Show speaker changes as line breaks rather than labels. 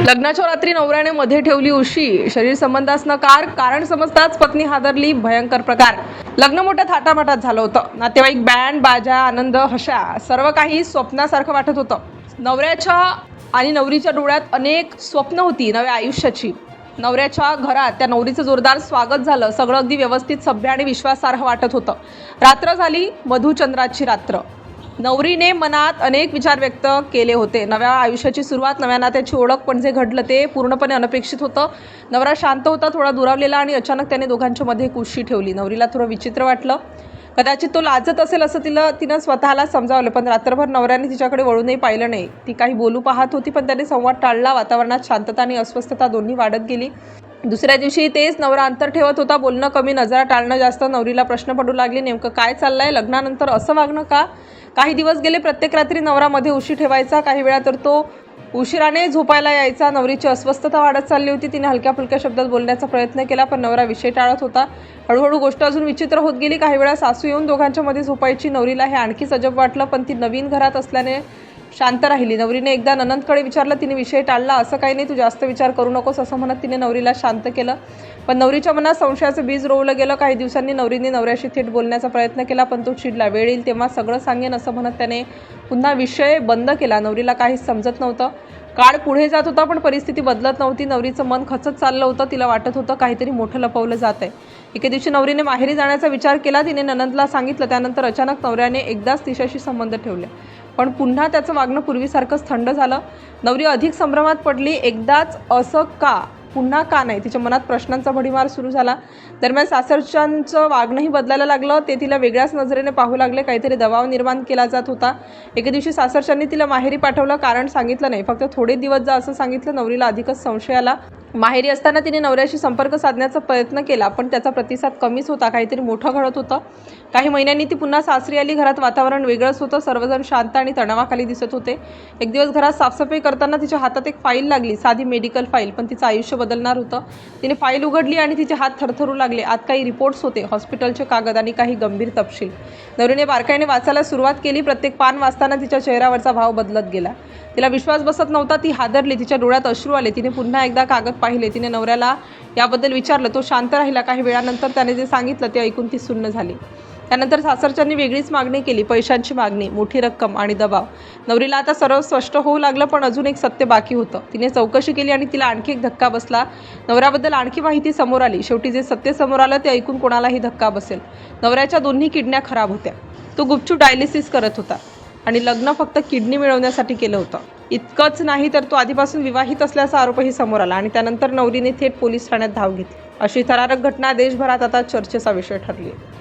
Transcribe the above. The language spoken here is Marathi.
लग्नाच्या रात्री नवऱ्याने मध्ये ठेवली उशी, शरीर संबंधास नकार, कारण समजताच पत्नी हादरली, भयंकर प्रकार। लग्न मोठ्या थाटामाटात झालं होतं। नातेवाईक, बँड बाजा, आनंद, हशा, सर्व काही स्वप्नासारखं वाटत होतं। नवऱ्याच्या आणि नवरीच्या डोळ्यात अनेक स्वप्न होती नव्या आयुष्याची। नवऱ्याच्या घरात त्या नवरीचं जोरदार स्वागत झालं। सगळं अगदी व्यवस्थित, सभ्य आणि विश्वासार्ह वाटत होतं। रात्र झाली, मधुचंद्राची रात्र। नवरीने मनात अनेक विचार व्यक्त केले होते। नव्या आयुष्याची सुरुवात, नव्या नात्याची ओळख, पण जे घडलं ते पूर्णपणे अनपेक्षित होतं। नवरा शांत होता, थोडा दुरावलेला, आणि अचानक त्याने दोघांच्या मध्ये एक उशी ठेवली। नवरीला थोडं विचित्र वाटलं। कदाचित तो लाजत असेल असं तिनं स्वतःला समजावलं, पण रात्रभर नवऱ्याने तिच्याकडे वळूनही पाहिलं नाही। ती काही बोलू पाहत होती, पण त्याने संवाद टाळला। वातावरणात शांतता आणि अस्वस्थता दोन्ही वाढत गेली। दुसऱ्या दिवशी तेच नवरा अंतर ठेवत होता, बोलणं कमी, नजरा टाळणं जास्त। नवरीला प्रश्न पडू लागले, नेमकं काय चाललंय? लग्नानंतर असं वागणं का? काही दिवस गेले, प्रत्येक रात्री नवरा मध्ये उशी ठेवायचा। काही वेळा तर तो उशिराने झोपायला यायचा। नवरीची अस्वस्थता वाढत चालली होती। तिने हलक्या फुलक्या शब्दात बोलण्याचा प्रयत्न केला, पण नवरा विषय टाळत होता। हळूहळू गोष्ट अजून विचित्र होत गेली। काही वेळा सासू येऊन दोघांच्या मध्ये झोपायची। नवरीला हे आणखीच अजब वाटलं, पण ती नवीन घरात असल्याने शांत राहिली। नवरीने एकदा ननंदकडे विचारलं, तिने विषय टाळला। असं काही नाही, तू जास्त विचार करू नकोस असं म्हणत तिने नवरीला शांत केलं, पण नवरीच्या मनात संशयाचं बीज रोवलं गेलं। काही दिवसांनी नवरीने नवऱ्याशी थेट बोलण्याचा प्रयत्न केला, पण तो चिडला। वेळ येईल तेव्हा सगळं सांगेन असं म्हणत त्याने पुन्हा विषय बंद केला। नवरीला काहीच समजत नव्हतं। काळ पुढे जात होता, पण परिस्थिती बदलत नव्हती। नवरीचं मन खचत चाललं होतं। तिला वाटत होतं काहीतरी मोठं लपवलं जात आहे। एके दिवशी नवरीने माहेरी जाण्याचा विचार केला। तिने ननंदला सांगितलं। त्यानंतर अचानक नवऱ्याने एकदाच तिच्याशी संबंध ठेवले, पण पुन्हा त्याचं वागणं पूर्वीसारखंच थंड झालं। नवरी अधिक संभ्रमात पडली। एकदाच असं का? पुन्हा का नाही? तिच्या मनात प्रश्नांचा भडीमार सुरू झाला। दरम्यान सासरच्यांचं वागणंही बदलायला लागलं। ते तिला वेगळ्याच नजरेने पाहू लागले। काहीतरी दबाव निर्माण केला जात होता। एके दिवशी सासरच्यांनी तिला माहेरी पाठवलं। कारण सांगितलं नाही, फक्त थोडे दिवस जा असं सांगितलं। नवरीला अधिकच संशय आला। माहेरी असताना तिने नवऱ्याशी संपर्क साधण्याचा प्रयत्न केला, पण त्याचा प्रतिसाद कमीच होता। काहीतरी मोठं घडत होतं। काही महिन्यांनी ती पुन्हा सासरी आली। घरात वातावरण वेगळंच होतं। सर्वजण शांत आणि तणावाखाली दिसत होते। एक दिवस घरात साफसफाई करताना तिच्या हातात एक फाईल लागली, साधी मेडिकल फाईल, पण तिचं आयुष्य बदलणार होतं। तिने फाईल उघडली आणि तिचे हात थरथरू लागले। आत काही रिपोर्ट्स होते, हॉस्पिटलचे कागद आणि काही गंभीर तपशील। नवरीने बारकाईने वाचायला सुरुवात केली। प्रत्येक पान वाचताना तिच्या चेहऱ्यावरचा भाव बदलत गेला। तिला विश्वास बसत नव्हता। ती हादरली। तिच्या डोळ्यात अश्रू आले। तिने पुन्हा एकदा कागद पाहिले। तिने नवऱ्याला याबद्दल विचारलं। तो शांत राहिला। काही वेळानंतर त्याने जे सांगितलं ते ऐकून ती सुन्न झाली। त्यानंतर सासरच्यांनी वेगळीच मागणी केली, पैशांची मागणी, मोठी रक्कम आणि दबाव। नवरीला आता सर्व स्पष्ट होऊ लागलं, पण अजून एक सत्य बाकी होतं। तिने चौकशी केली आणि तिला आणखी एक धक्का बसला। नवऱ्याबद्दल आणखी माहिती समोर आली। शेवटी जे सत्य समोर आलं ते ऐकून कोणालाही धक्का बसेल। नवऱ्याच्या दोन्ही किडन्या खराब होत्या। तो गुपचूप डायलिसिस करत होता आणि लग्न फक्त किडनी मिळवण्यासाठी केलं होतं। इतकंच नाही तर तो आधीपासून विवाहित असल्याचा आरोपही समोर आला, आणि त्यानंतर नवरीने थेट पोलीस ठाण्यात धाव घेतली। अशी थरारक घटना देशभरात आता चर्चेचा विषय ठरली आहे।